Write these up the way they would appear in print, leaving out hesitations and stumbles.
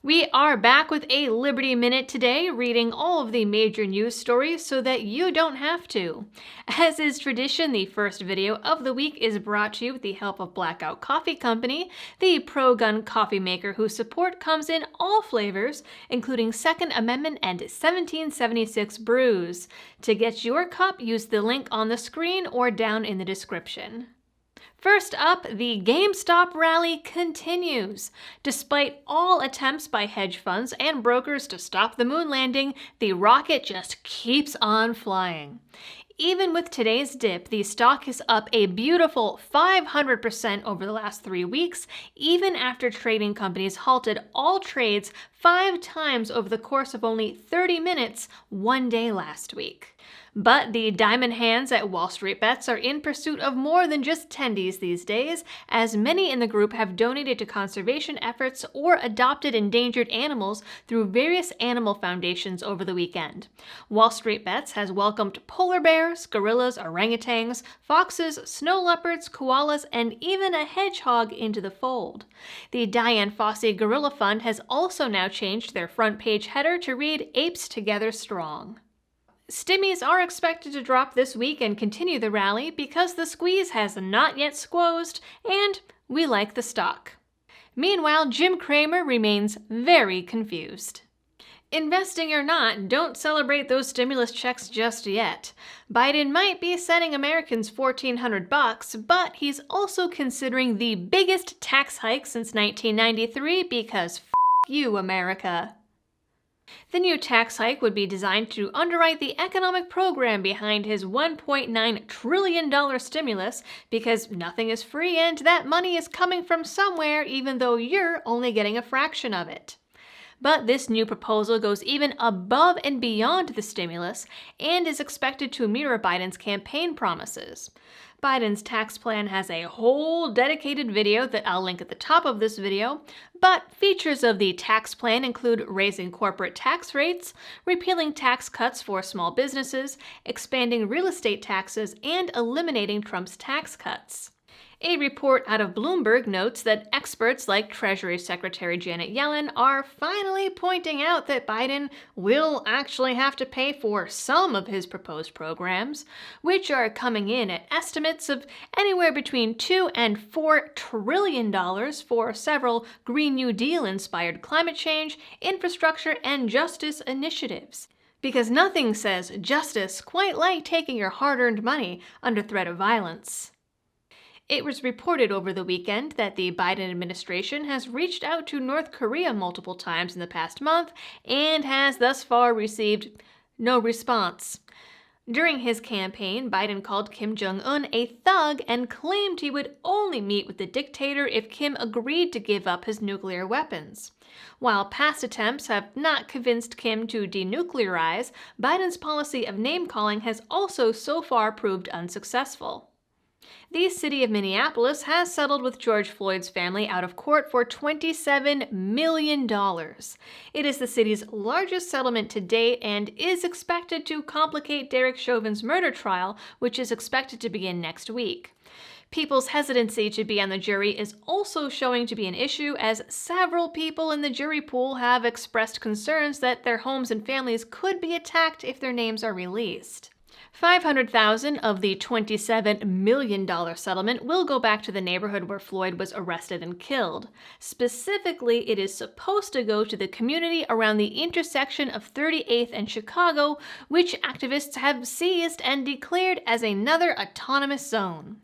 We are back with a Liberty Minute today, reading all of the major news stories so that you don't have to. As is tradition, the first video of the week is brought to you with the help of Blackout Coffee Company, the pro-gun coffee maker whose support comes in all flavors, including Second Amendment and 1776 brews. To get your cup, use the link on the screen or down in the description. First up, the Gamestop rally continues. Despite all attempts by hedge funds and brokers to stop the moon landing, the rocket just keeps on flying. Even with today's dip, the stock is up a beautiful 500% over the last 3 weeks, even after trading companies halted all trades 5 times over the course of only 30 minutes one day last week. But the diamond hands at Wall Street Bets are in pursuit of more than just tendies these days, as many in the group have donated to conservation efforts or adopted endangered animals through various animal foundations over the weekend. Wall Street Bets has welcomed polar bears, gorillas, orangutans, foxes, snow leopards, koalas, and even a hedgehog into the fold. The Dian Fossey Gorilla Fund has also now changed their front page header to read "Apes Together Strong." Stimmies are expected to drop this week and continue the rally because the squeeze has not yet squozed, and we like the stock. Meanwhile, Jim Cramer remains very confused. Investing or not, don't celebrate those stimulus checks just yet. Biden might be sending Americans $1,400, but he's also considering the biggest tax hike since 1993 because f*** you, America. The new tax hike would be designed to underwrite the economic program behind his $1.9 trillion stimulus, because nothing is free and that money is coming from somewhere even though you're only getting a fraction of it. But this new proposal goes even above and beyond the stimulus and is expected to mirror Biden's campaign promises. Biden's tax plan has a whole dedicated video that I'll link at the top of this video, but features of the tax plan include raising corporate tax rates, repealing tax cuts for small businesses, expanding real estate taxes, and eliminating Trump's tax cuts. A report out of Bloomberg notes that experts like Treasury Secretary Janet Yellen are finally pointing out that Biden will actually have to pay for some of his proposed programs, which are coming in at estimates of anywhere between $2 and $4 trillion for several Green New Deal-inspired climate change, infrastructure, and justice initiatives. Because nothing says justice quite like taking your hard-earned money under threat of violence. It was reported over the weekend that the Biden administration has reached out to North Korea multiple times in the past month and has thus far received no response. During his campaign, Biden called Kim Jong-un a thug and claimed he would only meet with the dictator if Kim agreed to give up his nuclear weapons. While past attempts have not convinced Kim to denuclearize, Biden's policy of name-calling has also so far proved unsuccessful. The city of Minneapolis has settled with George Floyd's family out of court for $27 million. It is the city's largest settlement to date and is expected to complicate Derek Chauvin's murder trial, which is expected to begin next week. People's hesitancy to be on the jury is also showing to be an issue, as several people in the jury pool have expressed concerns that their homes and families could be attacked if their names are released. $500,000 of the $27 million settlement will go back to the neighborhood where Floyd was arrested and killed. Specifically, it is supposed to go to the community around the intersection of 38th and Chicago, which activists have seized and declared as another autonomous zone.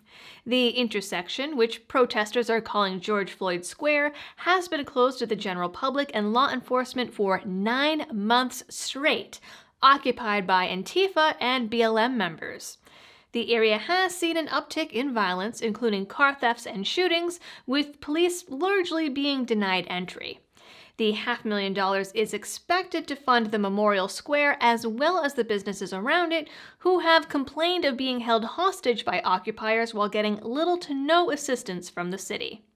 The intersection, which protesters are calling George Floyd Square, has been closed to the general public and law enforcement for 9 months straight, occupied by Antifa and BLM members. The area has seen an uptick in violence, including car thefts and shootings, with police largely being denied entry. The $500,000 is expected to fund the Memorial Square as well as the businesses around it, who have complained of being held hostage by occupiers while getting little to no assistance from the city.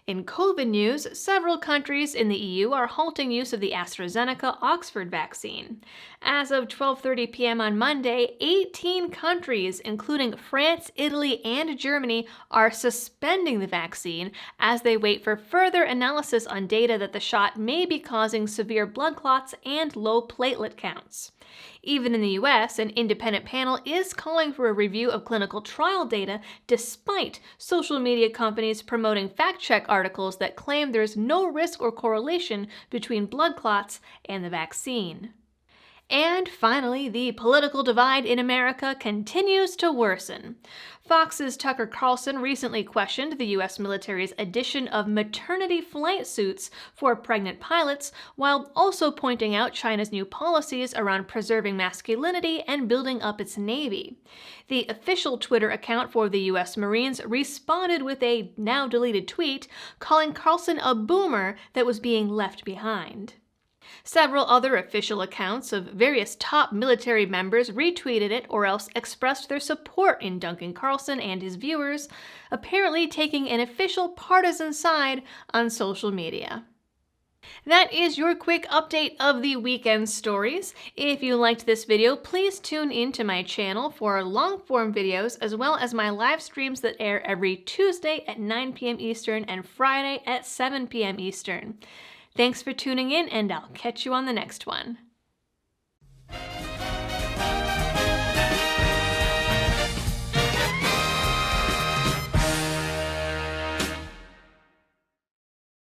In COVID news, several countries in the EU are halting use of the AstraZeneca Oxford vaccine. As of 12:30 p.m. on Monday, 18 countries, including France, Italy, and Germany, are suspending the vaccine as they wait for further analysis on data that the shot may be causing severe blood clots and low platelet counts. Even in the US, an independent panel is calling for a review of clinical trial data despite social media companies promoting fact-check articles that claim there's no risk or correlation between blood clots and the vaccine. And finally, the political divide in America continues to worsen. Fox's Tucker Carlson recently questioned the U.S. military's addition of maternity flight suits for pregnant pilots, while also pointing out China's new policies around preserving masculinity and building up its navy. The official Twitter account for the U.S. Marines responded with a now-deleted tweet calling Carlson a boomer that was being left behind. Several other official accounts of various top military members retweeted it or else expressed their support in dunking Carlson and his viewers, apparently taking an official partisan side on social media. That is your quick update of the weekend stories. If you liked this video, please tune in to my channel for long-form videos as well as my live streams that air every Tuesday at 9 p.m. Eastern and Friday at 7 p.m. Eastern. Thanks for tuning in, and I'll catch you on the next one.